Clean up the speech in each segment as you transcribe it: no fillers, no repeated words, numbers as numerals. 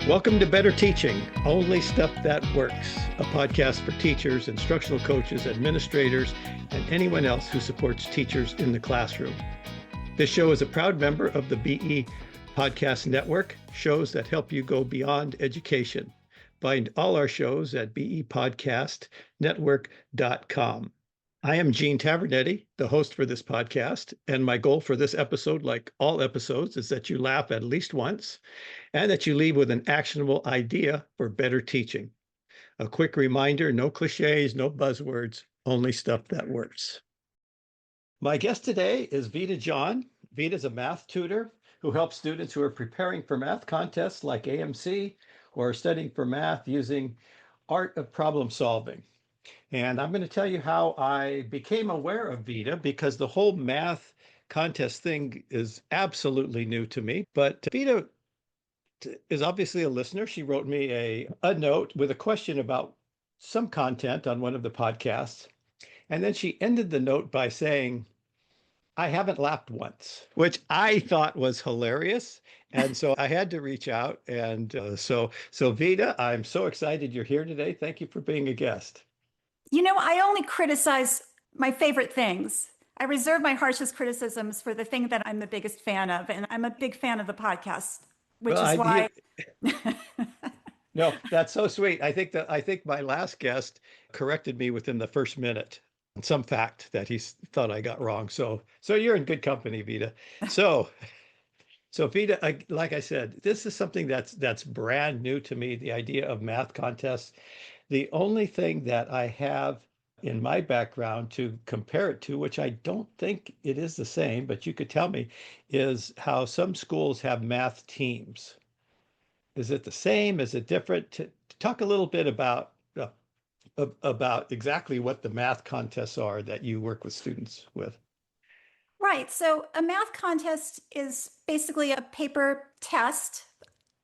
Welcome to Better Teaching, Only Stuff That Works, a podcast for teachers, instructional coaches, administrators, and anyone else who supports teachers in the classroom. This show is a proud member of the BE Podcast Network, shows that help you go beyond education. Find all our shows at bepodcastnetwork.com. I am Gene Tavernetti, the host for this podcast, and my goal for this episode, like all episodes, is that you laugh at least once and that you leave with an actionable idea for better teaching. A quick reminder, no cliches, no buzzwords, only stuff that works. My guest today is Vida John. Vida is a math tutor who helps students who are preparing for math contests like AMC or are studying for math using art of problem solving. And I'm going to tell you how I became aware of Vida because the whole math contest thing is absolutely new to me. But Vida is obviously a listener. She wrote me a note with a question about some content on one of the podcasts. And then she ended the note by saying, I haven't laughed once, which I thought was hilarious. And so I had to reach out. And so Vida, I'm so excited you're here today. Thank you for being a guest. I only criticize my favorite things. I reserve my harshest criticisms for the thing that I'm the biggest fan of. And I'm a big fan of the podcast, which is why. No, that's so sweet. I think my last guest corrected me within the first minute on some fact that he thought I got wrong. So you're in good company, Vida. So Vida, like I said, this is something that's brand new to me, the idea of math contests. The only thing that I have in my background to compare it to, which I don't think it is the same, but you could tell me, is how some schools have math teams. Is it the same? Is it different? Talk a little bit about exactly what the math contests are that you work with students with. Right. So a math contest is basically a paper test,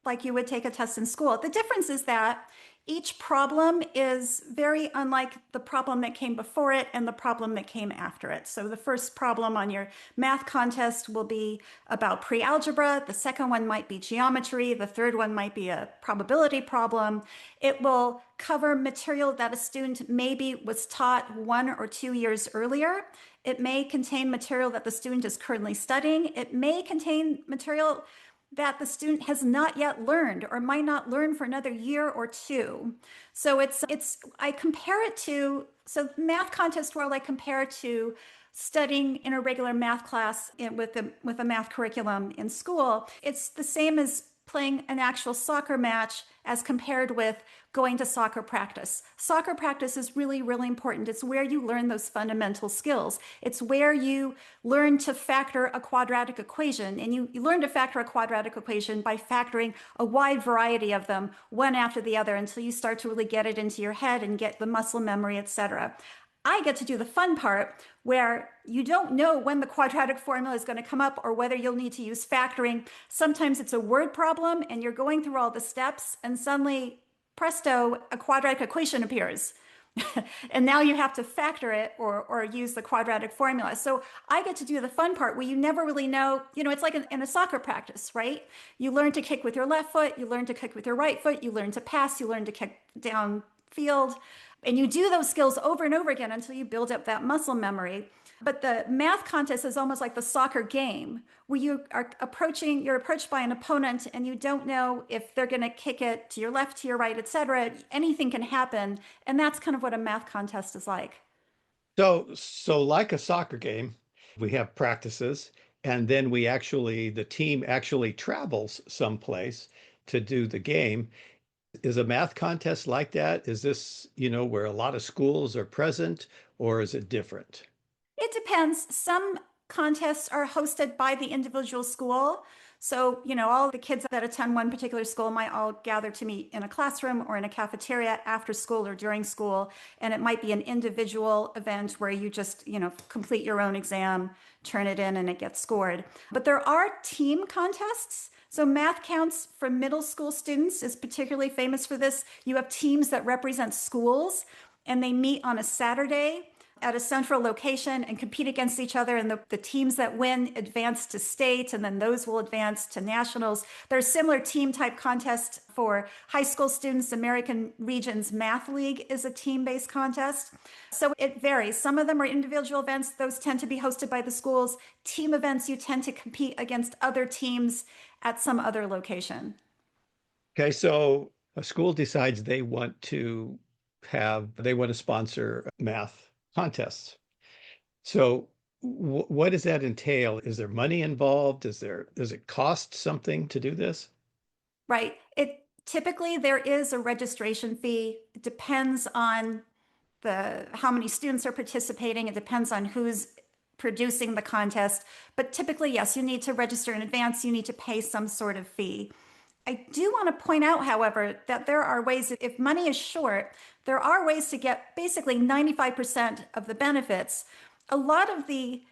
like you would take a test in school. The difference is that each problem is very unlike the problem that came before it and the problem that came after it. So the first problem on your math contest will be about pre-algebra. The second one might be geometry. The third one might be a probability problem. It will cover material that a student maybe was taught 1 or 2 years earlier. It may contain material that the student is currently studying. It may contain material that the student has not yet learned or might not learn for another year or two. So I compare it to, so math contest world, I compare it to studying in a regular math class with a math curriculum in school. It's the same as playing an actual soccer match as compared with going to soccer practice. Soccer practice is really, really important. It's where you learn those fundamental skills. It's where you learn to factor a quadratic equation. And you learn to factor a quadratic equation by factoring a wide variety of them, one after the other, until you start to really get it into your head and get the muscle memory, etc. I get to do the fun part where you don't know when the quadratic formula is going to come up or whether you'll need to use factoring. Sometimes it's a word problem and you're going through all the steps and suddenly, presto, a quadratic equation appears. And now you have to factor it or use the quadratic formula. So I get to do the fun part where you never really know, it's like in a soccer practice, right? You learn to kick with your left foot, you learn to kick with your right foot, you learn to pass, you learn to kick downfield. And you do those skills over and over again until you build up that muscle memory. But the math contest is almost like the soccer game where you're approached by an opponent and you don't know if they're going to kick it to your left, to your right, etc. Anything can happen. And that's kind of what a math contest is like. So like a soccer game, we have practices and then the team actually travels someplace to do the game. Is a math contest like that? Is this, where a lot of schools are present, or is it different? It depends. Some contests are hosted by the individual school. So, all the kids that attend one particular school might all gather to meet in a classroom or in a cafeteria after school or during school. And it might be an individual event where you just, complete your own exam, turn it in, and it gets scored. But there are team contests. So Math Counts for middle school students is particularly famous for this. You have teams that represent schools and they meet on a Saturday at a central location and compete against each other. And the teams that win advance to state, and then those will advance to nationals. There's similar team type contests for high school students. American Regions Math League is a team-based contest. So it varies. Some of them are individual events. Those tend to be hosted by the schools. Team events, you tend to compete against other teams at some other location. Okay, so a school decides they want to sponsor math contests. So what does that entail? Is there money involved? Does it cost something to do this? Right. It typically there is a registration fee. It depends on the how many students are participating. It depends on who's producing the contest. But typically, yes, you need to register in advance. You need to pay some sort of fee. I do want to point out, however, that there are ways, if money is short, there are ways to get basically 95% of the benefits. A lot of the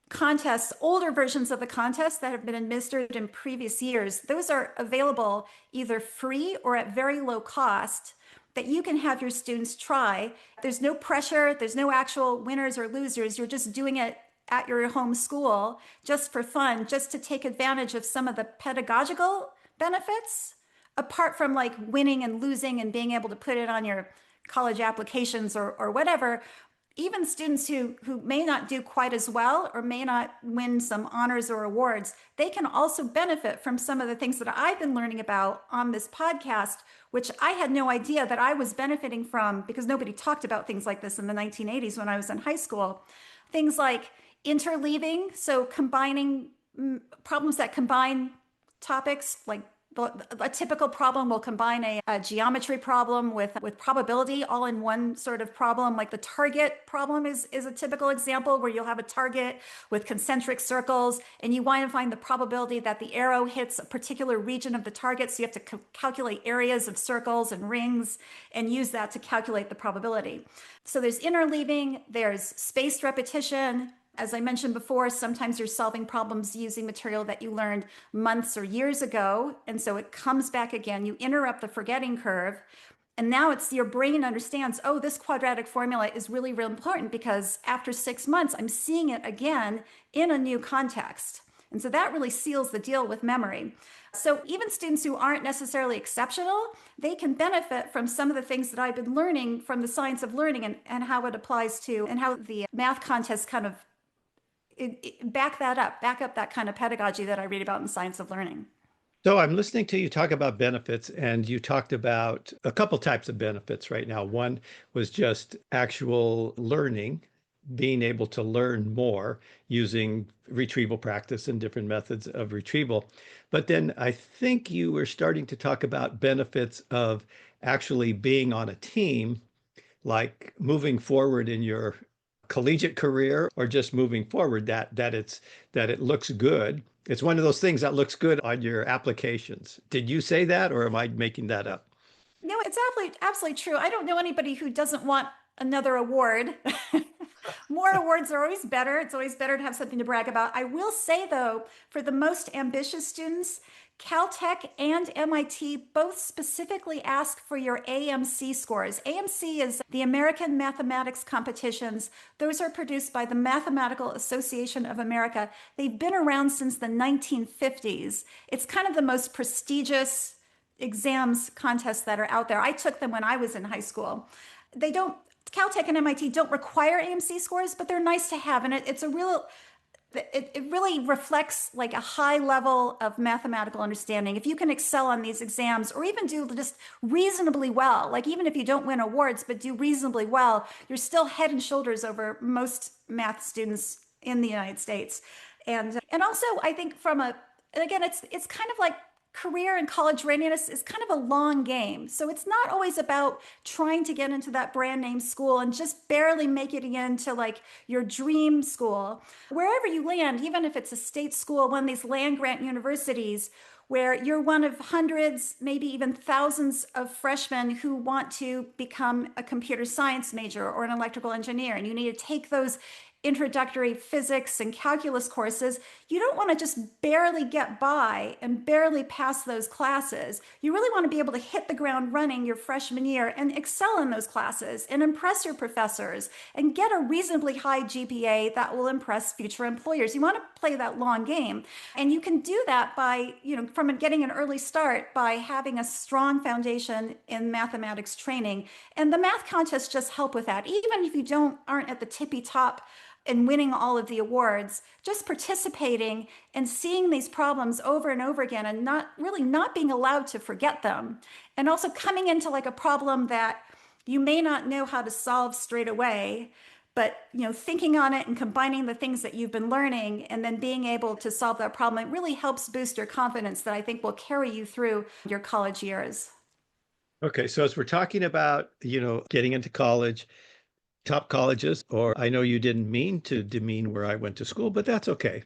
contests, older versions of the contest that have been administered in previous years, those are available either free or at very low cost that you can have your students try. There's no pressure, there's no actual winners or losers. You're just doing it at your home school just for fun, just to take advantage of some of the pedagogical benefits, apart from like winning and losing and being able to put it on your college applications or whatever. Even students who may not do quite as well or may not win some honors or awards, they can also benefit from some of the things that I've been learning about on this podcast, which I had no idea that I was benefiting from because nobody talked about things like this in the 1980s when I was in high school. Things like interleaving, so combining problems that combine topics like a typical problem will combine a geometry problem with probability all in one sort of problem. Like the target problem is a typical example where you'll have a target with concentric circles and you want to find the probability that the arrow hits a particular region of the target. So you have to calculate areas of circles and rings and use that to calculate the probability. So there's interleaving, there's spaced repetition. As I mentioned before, sometimes you're solving problems using material that you learned months or years ago. And so it comes back again. You interrupt the forgetting curve. And now it's your brain understands, oh, this quadratic formula is really, really important because after 6 months, I'm seeing it again in a new context. And so that really seals the deal with memory. So even students who aren't necessarily exceptional, they can benefit from some of the things that I've been learning from the science of learning and how it applies to, and how the math contest kind of back up that kind of pedagogy that I read about in Science of Learning. So I'm listening to you talk about benefits, and you talked about a couple types of benefits right now. One was just actual learning, being able to learn more using retrieval practice and different methods of retrieval. But then I think you were starting to talk about benefits of actually being on a team, like moving forward in your collegiate career or just moving forward, that it looks good. It's one of those things that looks good on your applications. Did you say that, or am I making that up? No, it's absolutely true. I don't know anybody who doesn't want another award. More awards are always better. It's always better to have something to brag about. I will say, though, for the most ambitious students, Caltech and MIT both specifically ask for your AMC scores. AMC is the American Mathematics Competitions. Those are produced by the Mathematical Association of America. They've been around since the 1950s. It's kind of the most prestigious exams contests that are out there. I took them when I was in high school. Caltech and MIT don't require AMC scores, but they're nice to have. And it really reflects like a high level of mathematical understanding. If you can excel on these exams or even do just reasonably well, like even if you don't win awards, but do reasonably well, you're still head and shoulders over most math students in the United States. And also I think again, it's kind of like career and college readiness is kind of a long game. So it's not always about trying to get into that brand name school and just barely making it into like your dream school. Wherever you land, even if it's a state school, one of these land grant universities, where you're one of hundreds, maybe even thousands of freshmen who want to become a computer science major or an electrical engineer. And you need to take those introductory physics and calculus courses, you don't want to just barely get by and barely pass those classes. You really want to be able to hit the ground running your freshman year and excel in those classes and impress your professors and get a reasonably high GPA that will impress future employers. You want to play that long game. And you can do that by, from getting an early start by having a strong foundation in mathematics training. And the math contests just help with that. Even if you aren't at the tippy top and winning all of the awards, just participating and seeing these problems over and over again and not being allowed to forget them. And also coming into like a problem that you may not know how to solve straight away, but thinking on it and combining the things that you've been learning and then being able to solve that problem, it really helps boost your confidence that I think will carry you through your college years. Okay, so as we're talking about, getting into college, top colleges, or I know you didn't mean to demean where I went to school, but that's okay.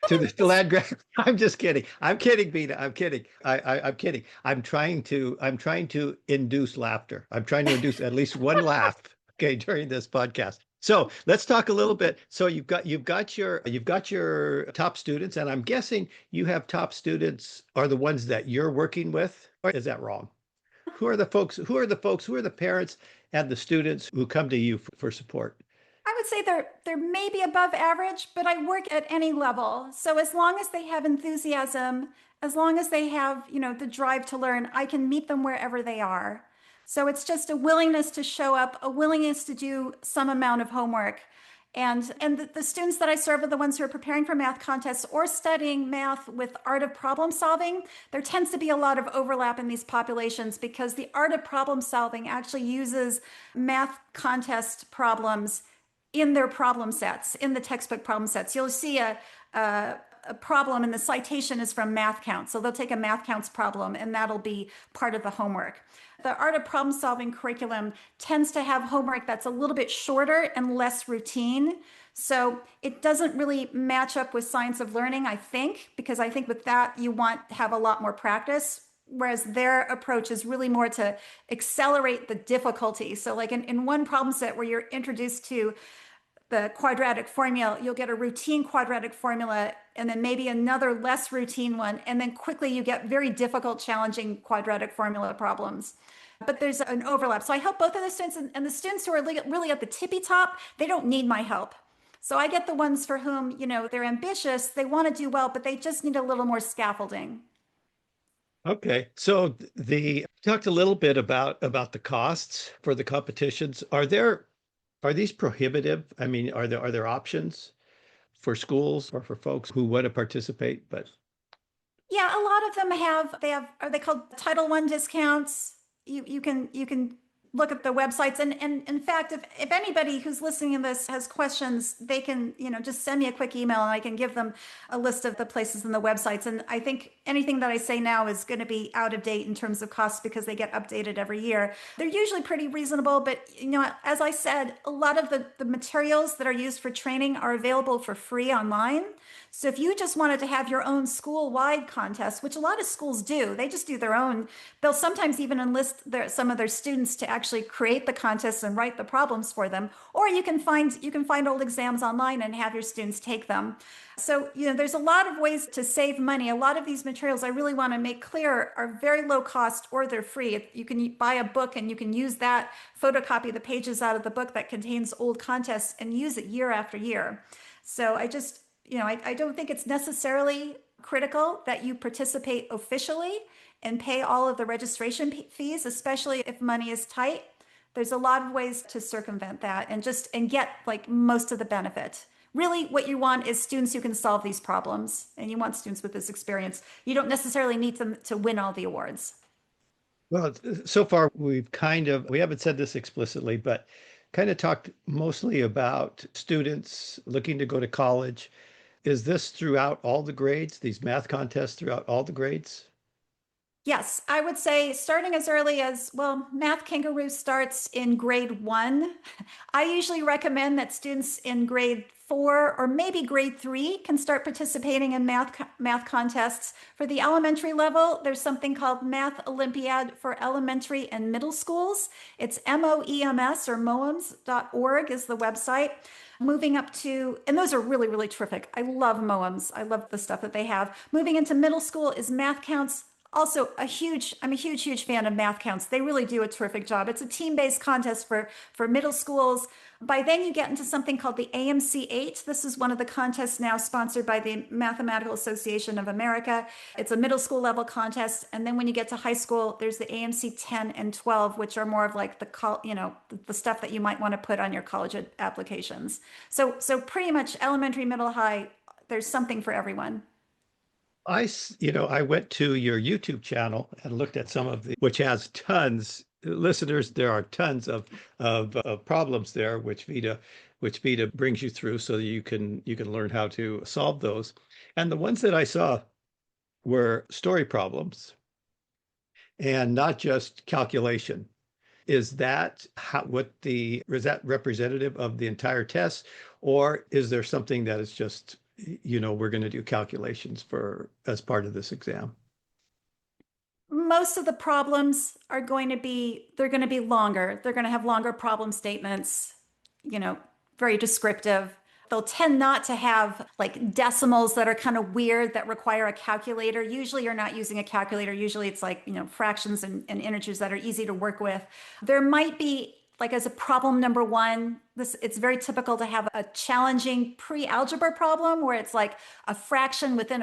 To the lad grad, I'm just kidding. I'm kidding, Bina. I'm kidding. I'm kidding. I'm trying to induce laughter. I'm trying to induce at least one laugh, okay, during this podcast. So let's talk a little bit. So you've got your top students, and I'm guessing you have top students are the ones that you're working with, or is that wrong? Who are the folks? Who are the parents and the students who come to you for support? I would say they're maybe above average, but I work at any level. So as long as they have enthusiasm, as long as they have, the drive to learn, I can meet them wherever they are. So it's just a willingness to show up, a willingness to do some amount of homework. And the students that I serve are the ones who are preparing for math contests or studying math with art of problem solving. There tends to be a lot of overlap in these populations because the art of problem solving actually uses math contest problems in their problem sets, in the textbook problem sets. You'll see a problem and the citation is from math counts. So they'll take a math counts problem and that'll be part of the homework. The art of problem solving curriculum tends to have homework that's a little bit shorter and less routine. So it doesn't really match up with science of learning, I think, because I think with that you want to have a lot more practice. Whereas their approach is really more to accelerate the difficulty. So like in one problem set where you're introduced to the quadratic formula, you'll get a routine quadratic formula and then maybe another less routine one. And then quickly you get very difficult, challenging quadratic formula problems. But there's an overlap. So I help both of the students and the students who are really at the tippy top, they don't need my help. So I get the ones for whom, they're ambitious, they want to do well, but they just need a little more scaffolding. Okay, so the talked a little bit about the costs for the competitions. Are these prohibitive? I mean, are there options for schools or for folks who want to participate? But Yeah, a lot of them are they called Title I discounts? You can look at the websites and in fact if anybody who's listening to this has questions, they can, just send me a quick email and I can give them a list of the places and the websites. And I think anything that I say now is going to be out of date in terms of costs because they get updated every year. They're usually pretty reasonable, but as I said, a lot of the materials that are used for training are available for free online. So if you just wanted to have your own school-wide contest, which a lot of schools do, they just do their own. They'll sometimes even enlist some of their students to actually create the contests and write the problems for them. Or you can find old exams online and have your students take them. So, there's a lot of ways to save money. A lot of these materials I really want to make clear are very low cost or they're free. You can buy a book and you can use that, photocopy the pages out of the book that contains old contests and use it year after year. So I don't think it's necessarily critical that you participate officially and pay all of the registration fees, especially if money is tight. There's a lot of ways to circumvent that and get like most of the benefit. Really, what you want is students who can solve these problems, and you want students with this experience. You don't necessarily need them to win all the awards. well, so far we haven't said this explicitly, but kind of talked mostly about students looking to go to college. Is this throughout all the grades, these math contests throughout all the grades? Yes, I would say starting as early as, well, Math Kangaroo starts in grade 1. I usually recommend that students in grade 4 or maybe grade 3 can start participating in math contests. For the elementary level, there's something called Math Olympiad for elementary and middle schools. It's MOEMS or moems.org is the website. Moving up to, and those are really, really terrific. I love moems. I love the stuff that they have. Moving into middle school is Math Counts. Also I'm a huge fan of Math Counts. They really do a terrific job. It's a team-based contest for middle schools. By then you get into something called the AMC 8. This is one of the contests now sponsored by the Mathematical Association of America. It's a middle school level contest. And then when you get to high school, there's the AMC 10 and 12, which are more of like the stuff that you might want to put on your college applications. So pretty much elementary, middle, high, there's something for everyone. I went to your YouTube channel and looked at some of which has tons, listeners, there are tons of problems there, which Vida brings you through so that you can learn how to solve those. And the ones that I saw were story problems and not just calculation. Is that is that representative of the entire test, or is there something that is just, we're going to do calculations as part of this exam? Most of the problems they're going to be longer. They're going to have longer problem statements, you know, very descriptive. They'll tend not to have like decimals that are kind of weird that require a calculator. Usually you're not using a calculator. Usually it's like, fractions and integers that are easy to work with. There might be, like, as a problem number one, it's very typical to have a challenging pre-algebra problem where it's like a fraction within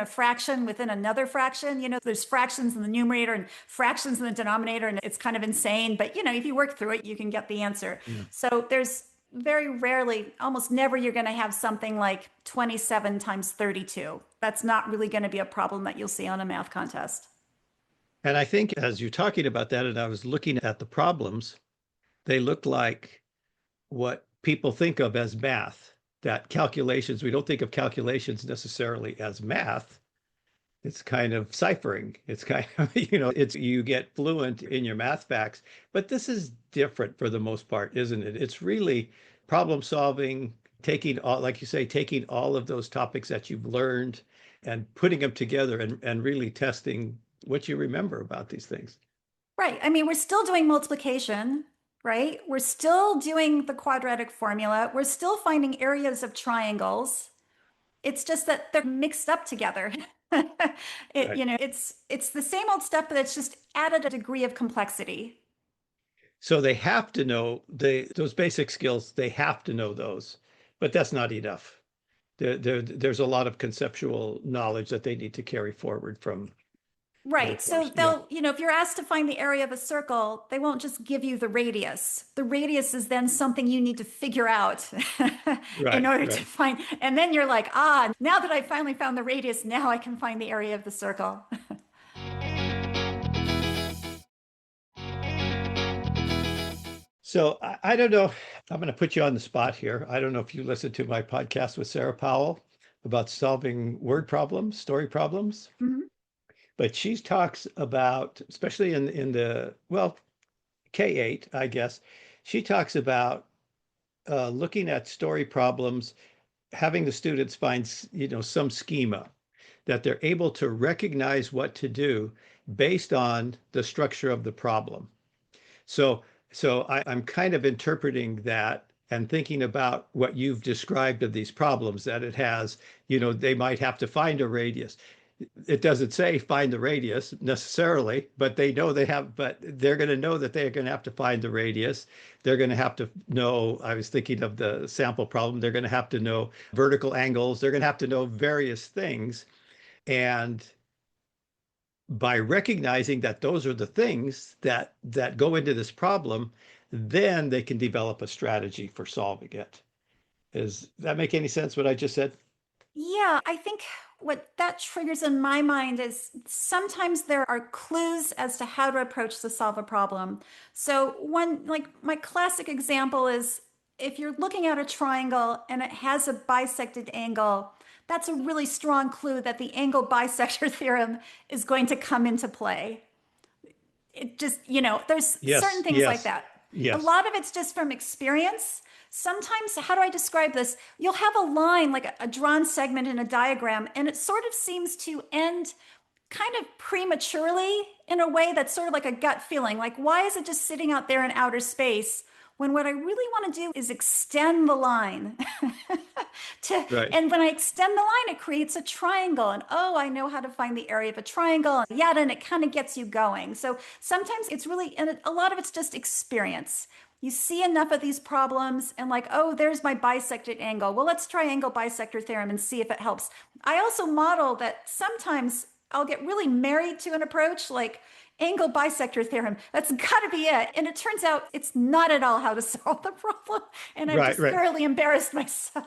another fraction. There's fractions in the numerator and fractions in the denominator, and it's kind of insane. But if you work through it, you can get the answer. Yeah. So there's very rarely, almost never, you're going to have something like 27 times 32. That's not really going to be a problem that you'll see on a math contest. And I think as you're talking about that, and I was looking at the problems, they looked like what people think of as math, that calculations, we don't think of calculations necessarily as math. It's kind of ciphering. It's kind of, you get fluent in your math facts, but this is different for the most part, isn't it? It's really problem solving, taking all, like you say, taking all of those topics that you've learned and putting them together and really testing what you remember about these things. Right. I mean, we're still doing multiplication, right? We're still doing the quadratic formula. We're still finding areas of triangles. It's just that they're mixed up together. Right. It's the same old stuff, but it's just added a degree of complexity. So they have to know those basic skills, they have to know those, but that's not enough. There's a lot of conceptual knowledge that they need to carry forward from the Right. So course. Yeah. if you're asked to find the area of a circle, they won't just give you the radius. The radius is then something you need to figure out in Right, order to right. find. And then you're like, now that I finally found the radius, now I can find the area of the circle. So I don't know. I'm going to put you on the spot here. I don't know if you listened to my podcast with Sarah Powell about solving word problems, story problems, Mhm. but she talks about, especially in the, well, K8, I guess, she talks about looking at story problems, having the students find, some schema that they're able to recognize what to do based on the structure of the problem. So I'm kind of interpreting that and thinking about what you've described of these problems, that it has, they might have to find a radius. It doesn't say find the radius necessarily, but they're going to know that they're going to have to find the radius. They're going to have to know, I was thinking of the sample problem, they're going to have to know vertical angles. They're going to have to know various things. And by recognizing that those are the things that go into this problem, then they can develop a strategy for solving it. Does that make any sense, what I just said? Yeah, I think what that triggers in my mind is sometimes there are clues as to how to approach to solve a problem. So one, like my classic example is if you're looking at a triangle and it has a bisected angle, that's a really strong clue that the angle bisector theorem is going to come into play. It just, there's certain Yes, things like yes. that. A Yes. lot of it's just from experience. Sometimes, how do I describe this? You'll have a line, like a drawn segment in a diagram, and it sort of seems to end kind of prematurely in a way that's sort of like a gut feeling. Like, why is it just sitting out there in outer space when what I really want to do is extend the line? Right. And when I extend the line, it creates a triangle. And oh, I know how to find the area of a triangle. And yada, and it kind of gets you going. So sometimes it's really, and a lot of it's just experience. You see enough of these problems and like, oh, there's my bisected angle. Well, let's try angle bisector theorem and see if it helps. I also model that sometimes I'll get really married to an approach like angle bisector theorem. That's got to be it. And it turns out it's not at all how to solve the problem. And I've Right. just Right. thoroughly embarrassed myself.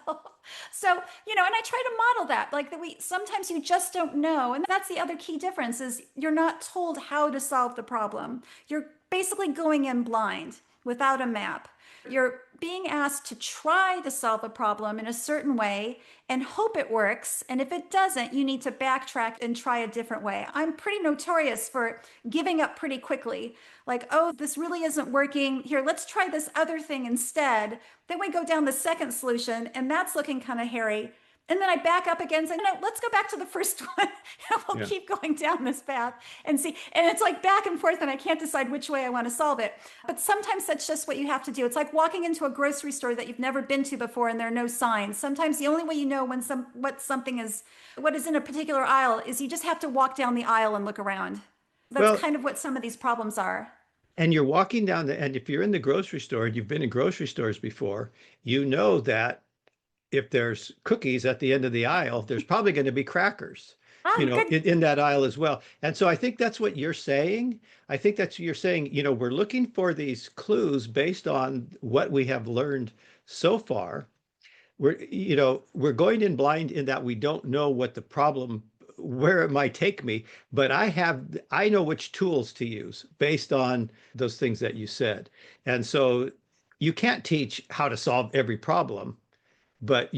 So, and I try to model that like that we sometimes you just don't know. And that's the other key difference is you're not told how to solve the problem. You're basically going in blind without a map. You're being asked to try to solve a problem in a certain way and hope it works. And if it doesn't, you need to backtrack and try a different way. I'm pretty notorious for giving up pretty quickly. Like, oh, this really isn't working. Here, let's try this other thing instead. Then we go down the second solution, and that's looking kind of hairy. And then I back up again, saying, no, let's go back to the first one. And we'll Yeah. keep going down this path and see. And it's like back and forth, and I can't decide which way I want to solve it. But sometimes that's just what you have to do. It's like walking into a grocery store that you've never been to before, and there are no signs. Sometimes the only way you know when what is in a particular aisle is you just have to walk down the aisle and look around. That's Well, kind of what some of these problems are. and you're walking down and if you're in the grocery store and you've been in grocery stores before, you know that if there's cookies at the end of the aisle, there's probably going to be crackers, Ah, good. in that aisle as well. And so I think that's what you're saying. I think that's what you're saying. We're looking for these clues based on what we have learned so far. We're going in blind in that we don't know what the problem, where it might take me, but I know which tools to use based on those things that you said. And so you can't teach how to solve every problem, but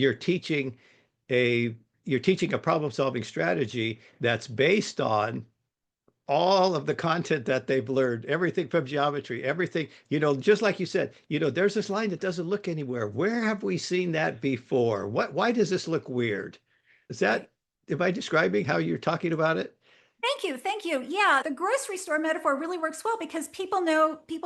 a you're teaching a problem solving strategy that's based on all of the content that they've learned, everything from geometry, everything, just like you said, there's this line that doesn't look anywhere. Where have we seen that before? Why does this look weird? Is Right. that, am I describing how you're talking about it? Thank you. Thank you. Yeah, the grocery store metaphor really works well because people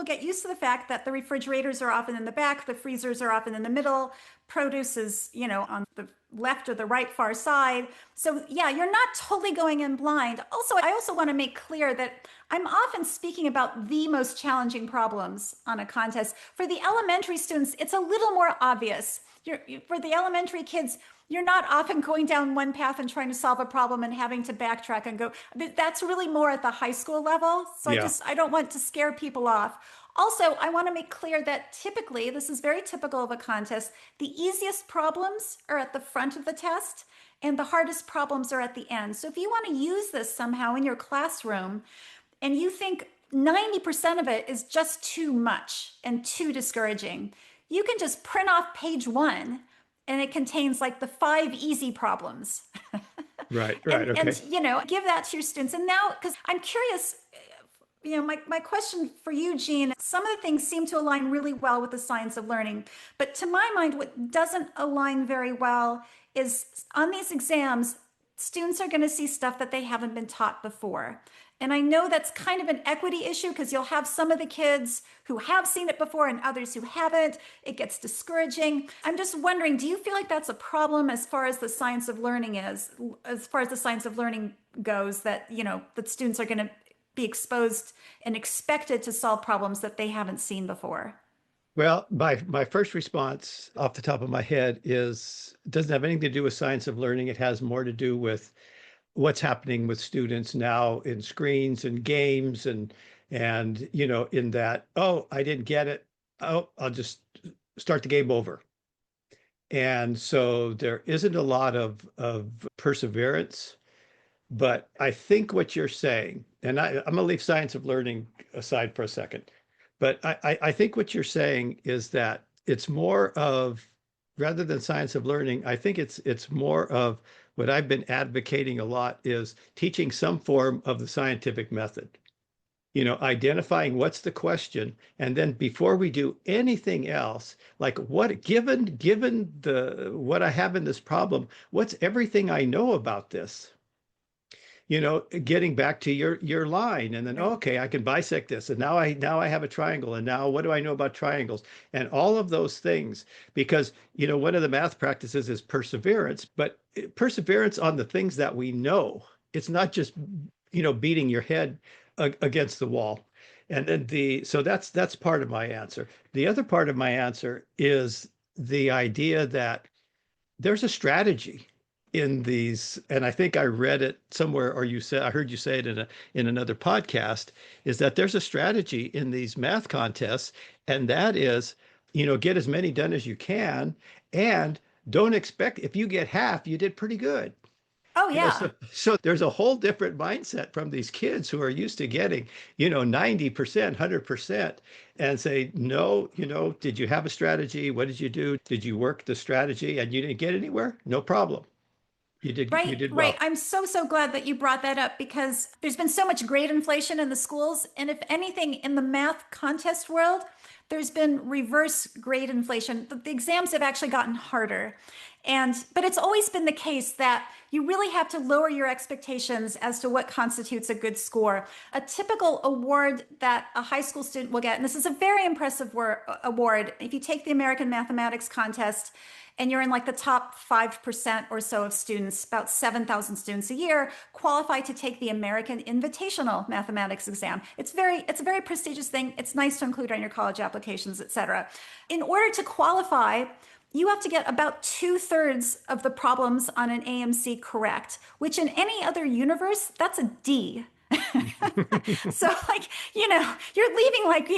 get used to the fact that the refrigerators are often in the back, the freezers are often in the middle, produce is, on the left or the right far side. So, yeah, you're not totally going in blind. Also, I also want to make clear that I'm often speaking about the most challenging problems on a contest. For the elementary students, it's a little more obvious. For the elementary kids, you're not often going down one path and trying to solve a problem and having to backtrack and go. That's really more at the high school level. So Yeah. I don't want to scare people off. Also, I want to make clear that typically, this is very typical of a contest, the easiest problems are at the front of the test and the hardest problems are at the end. So if you want to use this somehow in your classroom and you think 90% of it is just too much and too discouraging, you can just print off page one and it contains like the 5 easy problems. Right. and Right. and Okay. give that to your students. And now, because I'm curious, my question for you, Jean, some of the things seem to align really well with the science of learning, but to my mind, what doesn't align very well is on these exams, students are going to see stuff that they haven't been taught before. And I know that's kind of an equity issue because you'll have some of the kids who have seen it before and others who haven't. It gets discouraging. I'm just wondering, do you feel like that's a problem as far as the science of learning goes, that, that students are going to be exposed and expected to solve problems that they haven't seen before? Well, my first response off the top of my head is doesn't have anything to do with science of learning. It has more to do with what's happening with students now in screens and games and in that, oh, I didn't get it. Oh, I'll just start the game over. And so there isn't a lot of perseverance. But I think what you're saying, and I'm going to leave science of learning aside for a second, but I think what you're saying is that it's more of, rather than science of learning, I think it's more of what I've been advocating a lot is teaching some form of the scientific method. identifying what's the question, and then before we do anything else, like what given the what I have in this problem, what's everything I know about this? Getting back to your line, and then Right. okay, I can bisect this, and now I have a triangle, and now what do I know about triangles and all of those things? Because one of the math practices is perseverance, but perseverance on the things that we know. It's not just beating your head against the wall. And then the so that's part of my answer. The other part of my answer is the idea that there's a strategy in these, and I think I read it somewhere, or I heard you say it in another podcast, is that there's a strategy in these math contests, and that is, get as many done as you can, and don't expect if you get half, you did pretty good. Oh, You know, yeah. so there's a whole different mindset from these kids who are used to getting, 90%, 100%, and say, no, did you have a strategy? What did you do? Did you work the strategy and you didn't get anywhere? No problem. You Right, did right. well. I'm so, so glad that you brought that up because there's been so much grade inflation in the schools. And if anything, in the math contest world, there's been reverse grade inflation. The exams have actually gotten harder. But it's always been the case that you really have to lower your expectations as to what constitutes a good score. A typical award that a high school student will get, and this is a very impressive award, if you take the American Mathematics Contest, and you're in like the top 5% or so of students, about 7,000 students a year, qualify to take the American Invitational Mathematics exam. It's a very prestigious thing. It's nice to include on your college applications, et cetera. In order to qualify, you have to get about 2/3 of the problems on an AMC correct, which in any other universe, that's a D. So like, you're leaving like,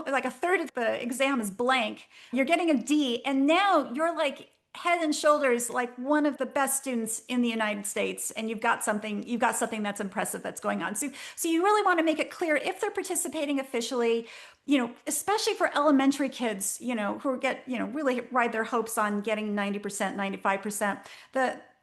like a third of the exam is blank. You're getting a D, and now you're like head and shoulders like one of the best students in the United States, and you've got something that's impressive that's going on. So you really want to make it clear if they're participating officially, especially for elementary kids, who really ride their hopes on getting 90%, 95%.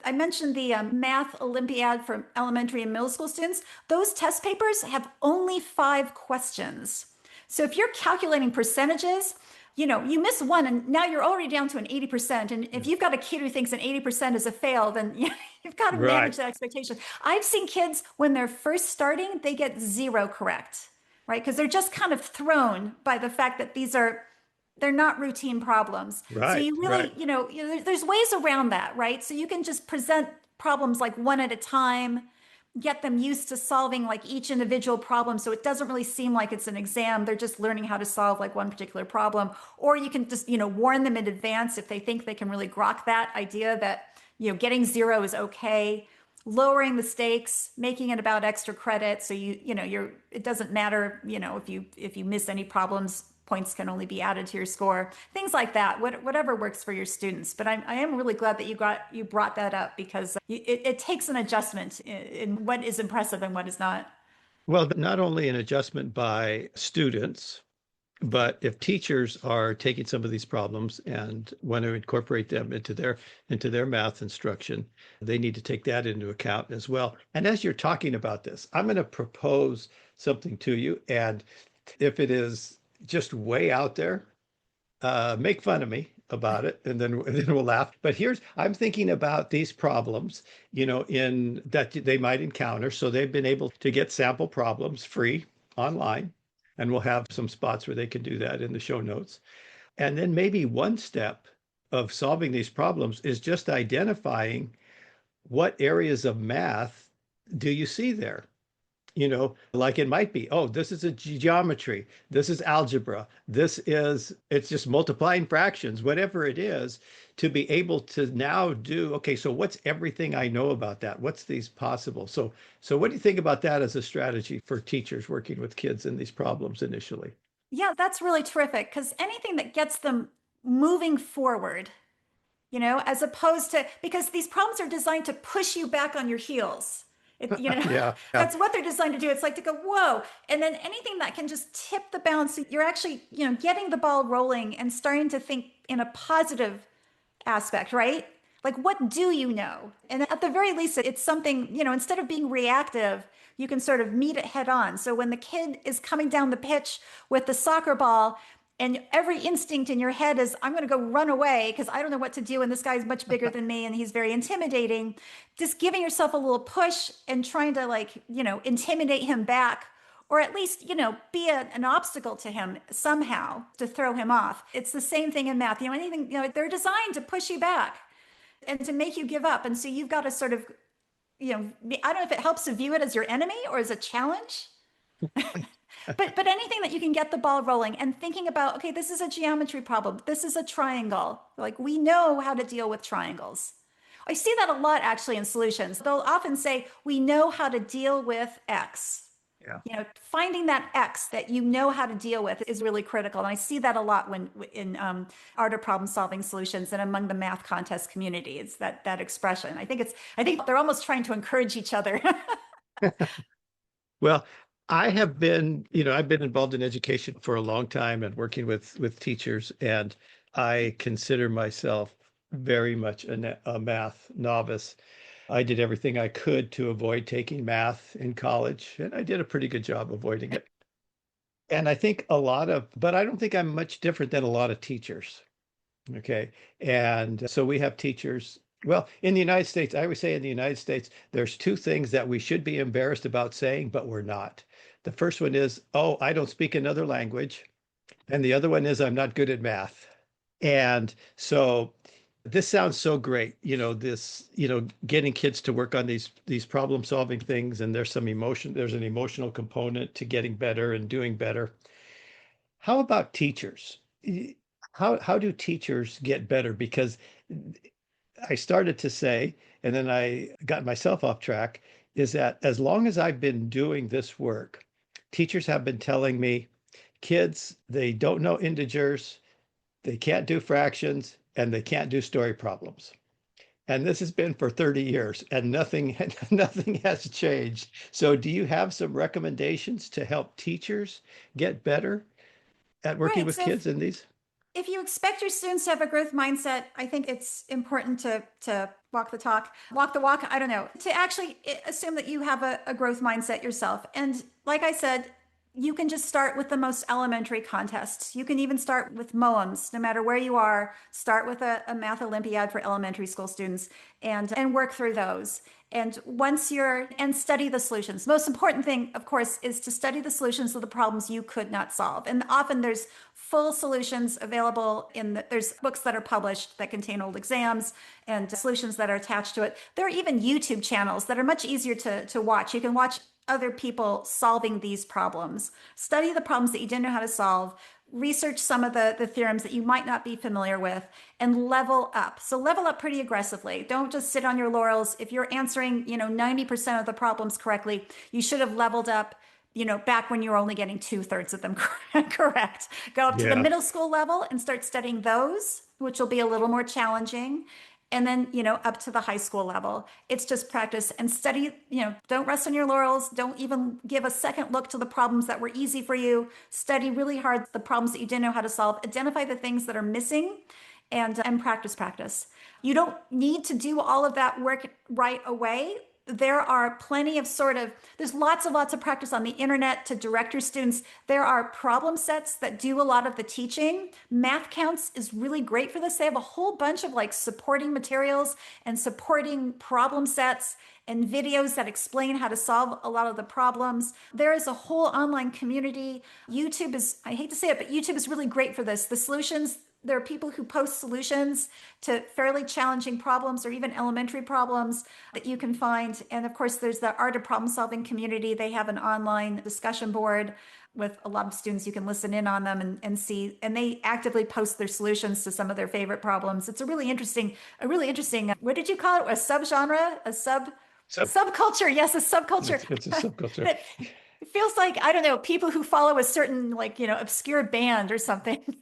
I mentioned the math Olympiad for elementary and middle school students. Those test papers have only 5 questions. So if you're calculating percentages, you miss one and now you're already down to an 80%. And if you've got a kid who thinks an 80% is a fail, then you've got to Right. manage that expectation. I've seen kids when they're first starting, they get 0 correct, right? Because they're just kind of thrown by the fact that they're not routine problems. So Right. you Right. really, there's ways around that, right? So you can just present problems like one at a time, get them used to solving like each individual problem. So it doesn't really seem like it's an exam. They're just learning how to solve like one particular problem. Or you can just, warn them in advance if they think they can really grok that idea that, getting 0 is okay. Lowering the stakes, making it about extra credit. So it doesn't matter, if you miss any problems, points can only be added to your score, things like that, whatever works for your students. But I am really glad that you brought that up because it takes an adjustment in what is impressive and what is not. Well, not only an adjustment by students, but if teachers are taking some of these problems and want to incorporate them into their math instruction, they need to take that into account as well. And as you're talking about this, I'm going to propose something to you. And if it is just way out there, make fun of me about it, and then we'll laugh. But I'm thinking about these problems, in that they might encounter. So they've been able to get sample problems free online, and we'll have some spots where they can do that in the show notes. And then maybe one step of solving these problems is just identifying what areas of math do you see there. Like it might be, oh, this is a geometry, this is algebra, it's just multiplying fractions, whatever it is, to be able to now do, okay, so what's everything I know about that? What's these possible? So what do you think about that as a strategy for teachers working with kids in these problems initially? Yeah, that's really terrific because anything that gets them moving forward, as opposed to because these problems are designed to push you back on your heels. Yeah, yeah. That's what they're designed to do. It's like to go, whoa. And then anything that can just tip the balance, so you're actually, getting the ball rolling and starting to think in a positive aspect, right? Like, what do you know? And at the very least, it's something, instead of being reactive, you can sort of meet it head on. So when the kid is coming down the pitch with the soccer ball, and every instinct in your head is, I'm going to go run away because I don't know what to do. And this guy's much bigger than me and he's very intimidating. Just giving yourself a little push and trying to, like, intimidate him back, or at least, be an obstacle to him somehow to throw him off. It's the same thing in math. Anything, they're designed to push you back and to make you give up. And so you've got to sort of, I don't know if it helps to view it as your enemy or as a challenge. But anything that you can get the ball rolling and thinking about, okay, this is a geometry problem. This is a triangle. Like, we know how to deal with triangles. I see that a lot actually in solutions. They'll often say, we know how to deal with X. Yeah. Finding that X that you know how to deal with is really critical. And I see that a lot when in art of problem solving solutions and among the math contest community. It's that expression. I think they're almost trying to encourage each other. Well, I've been involved in education for a long time and working with teachers, and I consider myself very much a math novice. I did everything I could to avoid taking math in college, and I did a pretty good job avoiding it. And I think but I don't think I'm much different than a lot of teachers. Okay. And so we have teachers. Well, in the United States, I would say in the United States, there's two things that we should be embarrassed about saying, but we're not. The first one is, oh, I don't speak another language. And the other one is, I'm not good at math. And so this sounds so great, getting kids to work on these problem solving things. And there's an emotional component to getting better and doing better. How about teachers? How do teachers get better? Because I started to say, and then I got myself off track, is that as long as I've been doing this work, teachers have been telling me, kids, they don't know integers, they can't do fractions, and they can't do story problems. And this has been for 30 years and nothing has changed. So do you have some recommendations to help teachers get better at working Right. with So kids in these? if you expect your students to have a growth mindset, I think it's important to walk the talk, walk the walk. I don't know, to actually assume that you have a growth mindset yourself. And like I said, you can just start with the most elementary contests. You can even start with MOEMs, no matter where you are. Start with a math Olympiad for elementary school students and work through those. And study the solutions. Most important thing, of course, is to study the solutions of the problems you could not solve. And often there's full solutions available there's books that are published that contain old exams and solutions that are attached to it. There are even YouTube channels that are much easier to watch. You can watch other people solving these problems. Study the problems that you didn't know how to solve. Research some of the theorems that you might not be familiar with, and level up. So level up pretty aggressively. Don't just sit on your laurels. If you're answering, 90% of the problems correctly, you should have leveled up, back when you were only getting 2/3 of them correct. Go up to the Yeah. middle school level and start studying those, which will be a little more challenging. And then, up to the high school level. It's just practice and study. Don't rest on your laurels. Don't even give a second look to the problems that were easy for you. Study really hard the problems that you didn't know how to solve. Identify the things that are missing and practice. You don't need to do all of that work right away. There are plenty of there's lots of practice on the internet to direct your students. There are problem sets that do a lot of the teaching. Math Counts is really great for this. They have a whole bunch of supporting materials and supporting problem sets and videos that explain how to solve a lot of the problems. There is a whole online community. I hate to say it, but YouTube is really great for this. The solutions, there are people who post solutions to fairly challenging problems or even elementary problems that you can find. And of course, there's the Art of Problem Solving community. They have an online discussion board with a lot of students. You can listen in on them and see, and they actively post their solutions to some of their favorite problems. It's a really interesting, what did you call it? A subgenre, subculture. Yes, a subculture. It's a subculture. That it feels like, I don't know, people who follow a certain obscure band or something.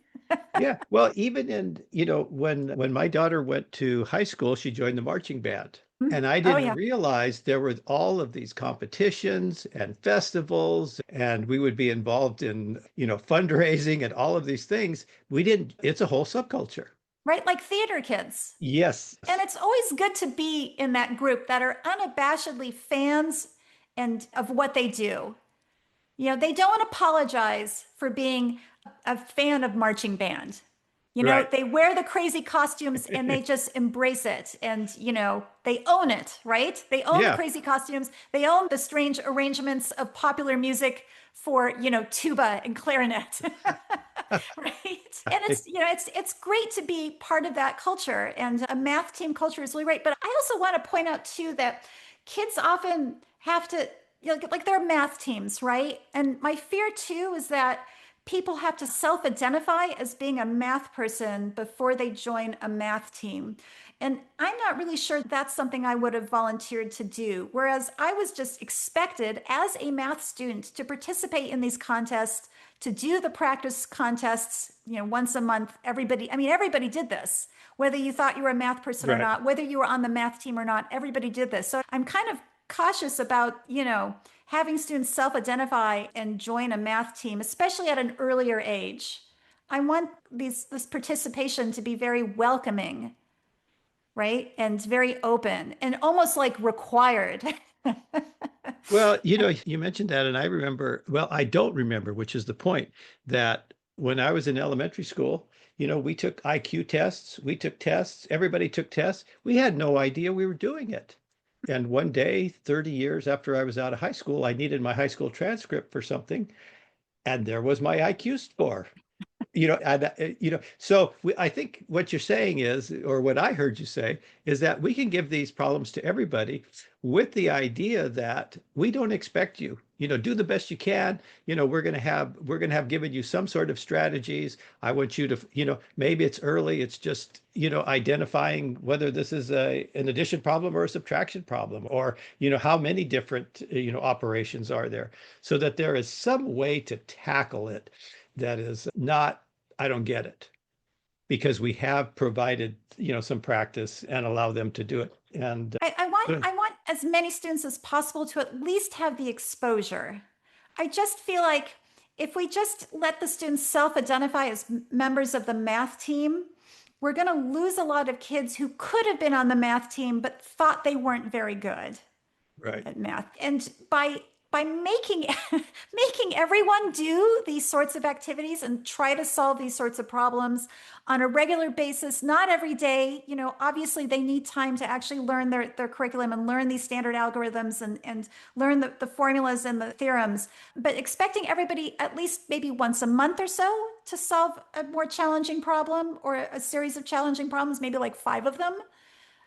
Yeah. Well, even when my daughter went to high school, she joined the marching band. And I Oh didn't yeah. realize there were all of these competitions and festivals, and we would be involved in, fundraising and all of these things. It's a whole subculture. right? Like theater kids. Yes. And it's always good to be in that group that are unabashedly fans and of what they do. You know, they don't apologize for being a fan of marching band. You know, Right. they wear the crazy costumes and they just embrace it. And, you know, they own it, right? They own the Yeah. crazy costumes. They own the strange arrangements of popular music for, you know, tuba and clarinet. Right. And it's, you know, it's great to be part of that culture. And a math team culture is really great. But I also want to point out too that kids often have to, you know, like they're math teams, right? And my fear too is that people have to self-identify as being a math person before they join a math team. And I'm not really sure that's something I would have volunteered to do. Whereas I was just expected as a math student to participate in these contests, to do the practice contests, you know, once a month. Everybody, I mean, everybody did this. Whether you thought you were a math person or Right. not, whether you were on the math team or not, everybody did this. So I'm kind of cautious about, you know, having students self-identify and join a math team, especially at an earlier age. I want this participation to be very welcoming, right? And very open and almost like required. Well, you mentioned that, and I remember, well, I don't remember, which is the point, that when I was in elementary school, we took IQ tests, we took tests, everybody took tests. We had no idea we were doing it. And one day, 30 years after I was out of high school, I needed my high school transcript for something, and there was my IQ score. So I think what you're saying is, or what I heard you say, is that we can give these problems to everybody with the idea that we don't expect you, do the best you can. We're going to have given you some sort of strategies. I want you to, maybe it's early. It's just, identifying whether this is an addition problem or a subtraction problem, or, how many different, operations are there, so that there is some way to tackle it that is not, I don't get it, because we have provided, some practice and allow them to do it. And I want as many students as possible to at least have the exposure. I just feel like if we just let the students self-identify as members of the math team, we're going to lose a lot of kids who could have been on the math team but thought they weren't very good right. at math. And by making making everyone do these sorts of activities and try to solve these sorts of problems on a regular basis, not every day, you know, obviously they need time to actually learn their curriculum and learn these standard algorithms and learn the formulas and the theorems, but expecting everybody at least maybe once a month or so to solve a more challenging problem or a series of challenging problems, maybe like 5 of them.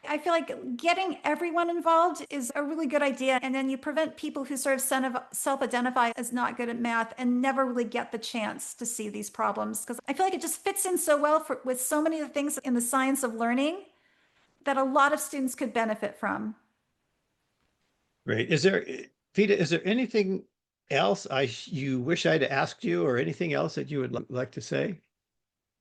I feel like getting everyone involved is a really good idea. And then you prevent people who sort of self identify as not good at math and never really get the chance to see these problems. Because I feel like it just fits in so well with so many of the things in the science of learning that a lot of students could benefit from. Right. Vida, is there anything else you wish I'd asked you, or anything else that you would like to say?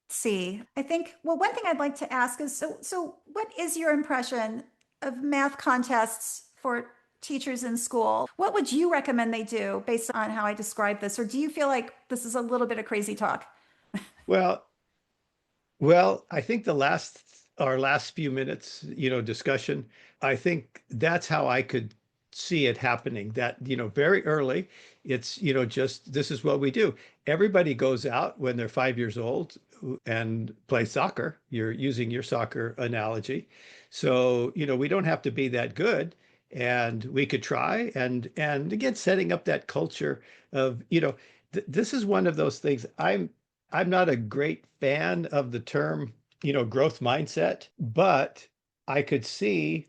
See, I think, well, one thing I'd like to ask is so what is your impression of math contests for teachers in school? What would you recommend they do based on how I described this? Or do you feel like this is a little bit of crazy talk? Well, Well, I think our last few minutes, discussion, I think that's how I could see it happening. That, very early, it's, just this is what we do. Everybody goes out when they're 5 years old and play soccer. You're using your soccer analogy. So, we don't have to be that good. And we could try, and again, setting up that culture of, this is one of those things. I'm not a great fan of the term, growth mindset, but I could see,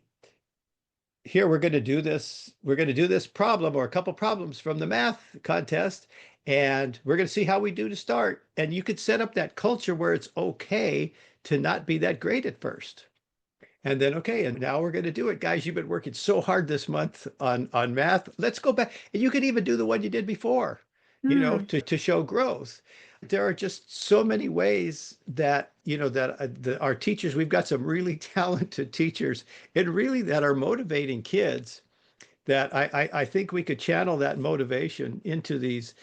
here we're going to do this problem or a couple problems from the math contest, and we're going to see how we do to start. And you could set up that culture where it's okay to not be that great at first. And then, okay, and now we're going to do it. Guys, you've been working so hard this month on math. Let's go back. And you could even do the one you did before, Hmm. to show growth. There are just so many ways that, our teachers, we've got some really talented teachers, and really that are motivating kids, that I think we could channel that motivation into these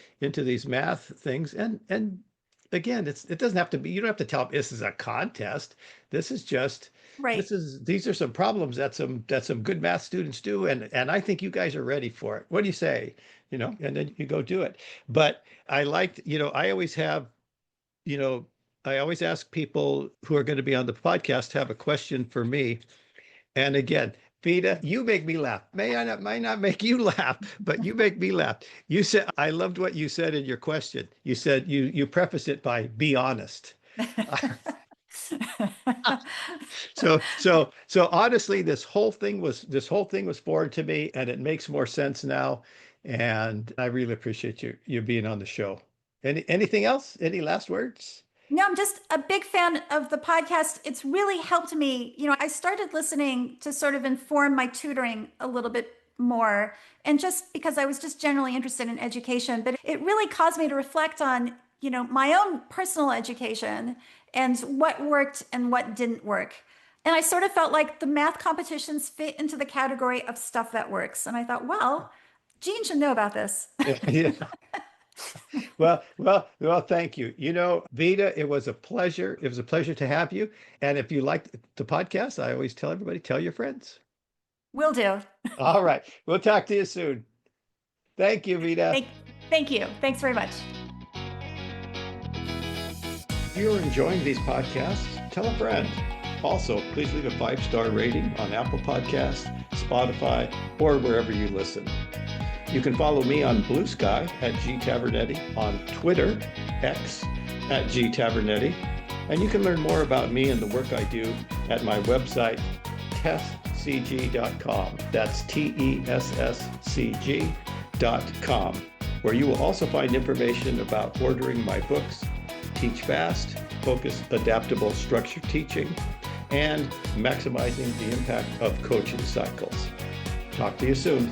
math things, and again, it doesn't have to be, you don't have to tell them this is a contest. This is just, Right. these are some problems that some good math students do. And I think you guys are ready for it. What do you say? And then you go do it. But I liked, I always have, you know, I always ask people who are going to be on the podcast to have a question for me. And again, Vida, you make me laugh. May not make you laugh, but you make me laugh. You said, I loved what you said in your question. You said you prefaced it by be honest. So honestly, this whole thing was foreign to me, and it makes more sense now. And I really appreciate you being on the show. Anything else? Any last words? No, I'm just a big fan of the podcast. It's really helped me. I started listening to sort of inform my tutoring a little bit more, and just because I was just generally interested in education, but it really caused me to reflect on, my own personal education and what worked and what didn't work. And I sort of felt like the math competitions fit into the category of stuff that works. And I thought, well, Jean should know about this. Yeah. Well, thank you. Vida, it was a pleasure. It was a pleasure to have you. And if you like the podcast, I always tell everybody, tell your friends. Will do. All right. We'll talk to you soon. Thank you, Vida. Thank you. Thanks very much. If you're enjoying these podcasts, tell a friend. Also, please leave a 5-star rating on Apple Podcasts, Spotify, or wherever you listen. You can follow me on Blue Sky at G Tavernetti, on Twitter, X, at G Tavernetti, and you can learn more about me and the work I do at my website, tesscg.com. That's TESSCG.com, where you will also find information about ordering my books, Teach Fast, Focused, Adaptable, Structured Teaching, and maximizing the impact of coaching cycles. Talk to you soon.